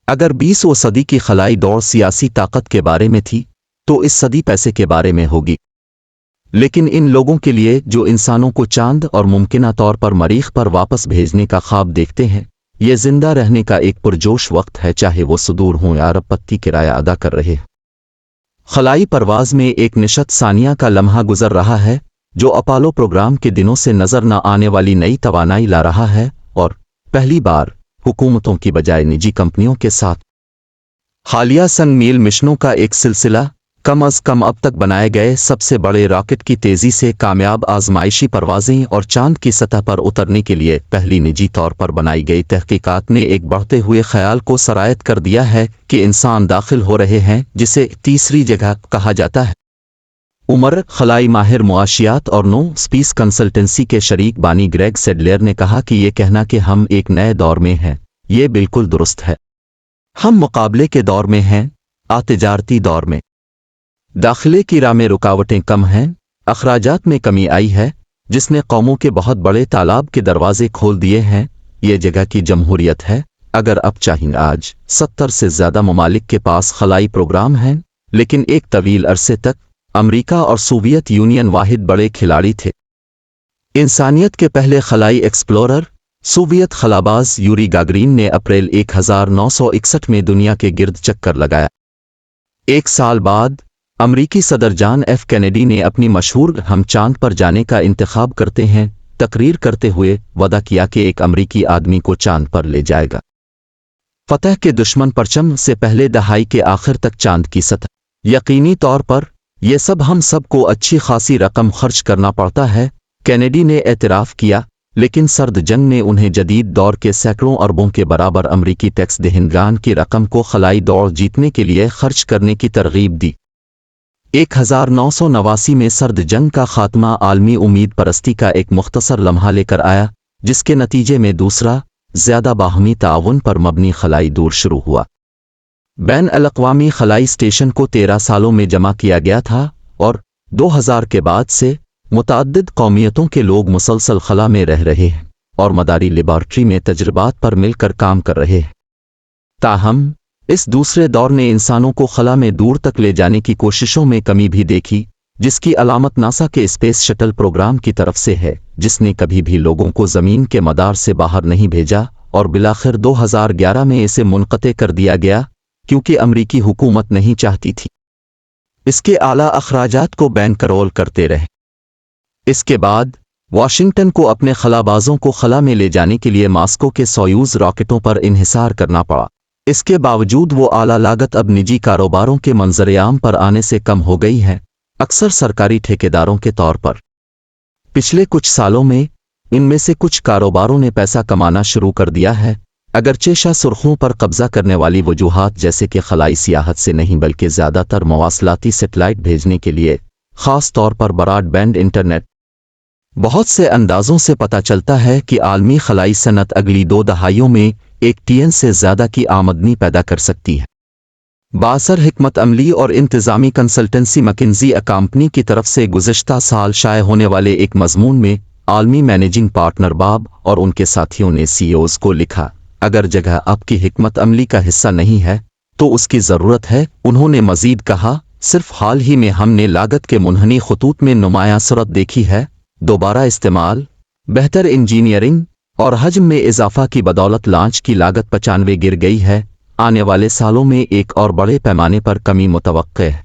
اگر 20ویں صدی کی خلائی دور سیاسی طاقت کے بارے میں تھی تو اس صدی پیسے کے بارے میں ہوگی، لیکن ان لوگوں کے لیے جو انسانوں کو چاند اور ممکنہ طور پر مریخ پر واپس بھیجنے کا خواب دیکھتے ہیں، یہ زندہ رہنے کا ایک پرجوش وقت ہے، چاہے وہ صدور ہوں یا ارب پتی کرایہ ادا کر رہے ہیں۔ خلائی پرواز میں ایک نشت ثانیہ کا لمحہ گزر رہا ہے جو اپولو پروگرام کے دنوں سے نظر نہ آنے والی نئی توانائی لا رہا ہے، اور پہلی بار حکومتوں کی بجائے نجی کمپنیوں کے ساتھ حالیہ سن میل مشنوں کا ایک سلسلہ، کم از کم اب تک بنائے گئے سب سے بڑے راکٹ کی تیزی سے کامیاب آزمائشی پروازیں اور چاند کی سطح پر اترنے کے لیے پہلی نجی طور پر بنائی گئی تحقیقات نے ایک بڑھتے ہوئے خیال کو سرایت کر دیا ہے کہ انسان داخل ہو رہے ہیں جسے تیسری جگہ کہا جاتا ہے۔ عمر خلائی ماہر معاشیات اور نو سپیس کنسلٹنسی کے شریک بانی گریگ سیڈلر نے کہا کہ یہ کہنا کہ ہم ایک نئے دور میں ہیں، یہ بالکل درست ہے۔ ہم مقابلے کے دور میں ہیں، تجارتی دور میں۔ داخلے کی راہ میں رکاوٹیں کم ہیں، اخراجات میں کمی آئی ہے، جس نے قوموں کے بہت بڑے تالاب کے دروازے کھول دیے ہیں۔ یہ جگہ کی جمہوریت ہے، اگر اب چاہیں۔ آج 70 سے زیادہ ممالک کے پاس خلائی پروگرام ہیں، لیکن ایک طویل عرصے تک امریکہ اور سوویت یونین واحد بڑے کھلاڑی تھے۔ انسانیت کے پہلے خلائی ایکسپلورر، سوویت خلاباز یوری گاگرین نے اپریل 1961 میں دنیا کے گرد چکر لگایا۔ ایک سال بعد امریکی صدر جان ایف کینیڈی نے اپنی مشہور ہم چاند پر جانے کا انتخاب کرتے ہیں تقریر کرتے ہوئے وعدہ کیا کہ ایک امریکی آدمی کو چاند پر لے جائے گا۔ فتح کے دشمن پرچم سے پہلے دہائی کے آخر تک چاند کی سطح۔ یقینی طور پر یہ ہم سب کو اچھی خاصی رقم خرچ کرنا پڑتا ہے، کینیڈی نے اعتراف کیا، لیکن سرد جنگ نے انہیں جدید دور کے سینکڑوں اربوں کے برابر امریکی ٹیکس دہندگان کی رقم کو خلائی دوڑ جیتنے کے لیے خرچ کرنے کی ترغیب دی۔ 1989 میں سرد جنگ کا خاتمہ عالمی امید پرستی کا ایک مختصر لمحہ لے کر آیا، جس کے نتیجے میں دوسرا زیادہ باہمی تعاون پر مبنی خلائی دور شروع ہوا۔ بین الاقوامی خلائی اسٹیشن کو 13 سالوں میں جمع کیا گیا تھا، اور 2000 کے بعد سے متعدد قومیتوں کے لوگ مسلسل خلا میں رہ رہے ہیں اور مداری لیبارٹری میں تجربات پر مل کر کام کر رہے ہیں۔ تاہم اس دوسرے دور نے انسانوں کو خلا میں دور تک لے جانے کی کوششوں میں کمی بھی دیکھی، جس کی علامت ناسا کے اسپیس شٹل پروگرام کی طرف سے ہے، جس نے کبھی بھی لوگوں کو زمین کے مدار سے باہر نہیں بھیجا، اور بالآخر 2011 میں اسے منقطع کر دیا گیا کیونکہ امریکی حکومت نہیں چاہتی تھی اس کے اعلیٰ اخراجات کو بینک رول کرتے رہے۔ اس کے بعد واشنگٹن کو اپنے خلابازوں کو خلا میں لے جانے کے لیے ماسکو کے سویوز راکٹوں پر انحصار کرنا پڑا۔ اس کے باوجود وہ اعلیٰ لاگت اب نجی کاروباروں کے منظر عام پر آنے سے کم ہو گئی ہے، اکثر سرکاری ٹھیکیداروں کے طور پر۔ پچھلے کچھ سالوں میں ان میں سے کچھ کاروباروں نے پیسہ کمانا شروع کر دیا ہے، اگرچہ شاہ سرخیوں پر قبضہ کرنے والی وجوہات جیسے کہ خلائی سیاحت سے نہیں بلکہ زیادہ تر مواصلاتی سیٹلائٹ بھیجنے کے لیے، خاص طور پر براڈ بینڈ انٹرنیٹ۔ بہت سے اندازوں سے پتہ چلتا ہے کہ عالمی خلائی صنعت اگلی 2 دہائیوں میں 1 ٹریلین سے زیادہ کی آمدنی پیدا کر سکتی ہے۔ بااثر حکمت عملی اور انتظامی کنسلٹنسی مکنزی کمپنی کی طرف سے گزشتہ سال شائع ہونے والے ایک مضمون میں عالمی مینیجنگ پارٹنر باب اور ان کے ساتھیوں نے CEOs کو لکھا، اگر جگہ آپ کی حکمت عملی کا حصہ نہیں ہے تو اس کی ضرورت ہے۔ انہوں نے مزید کہا، صرف حال ہی میں ہم نے لاگت کے منحنی خطوط میں نمایاں سرعت دیکھی ہے، دوبارہ استعمال، بہتر انجینئرنگ اور حجم میں اضافہ کی بدولت لانچ کی لاگت 95 گر گئی ہے۔ آنے والے سالوں میں ایک اور بڑے پیمانے پر کمی متوقع ہے۔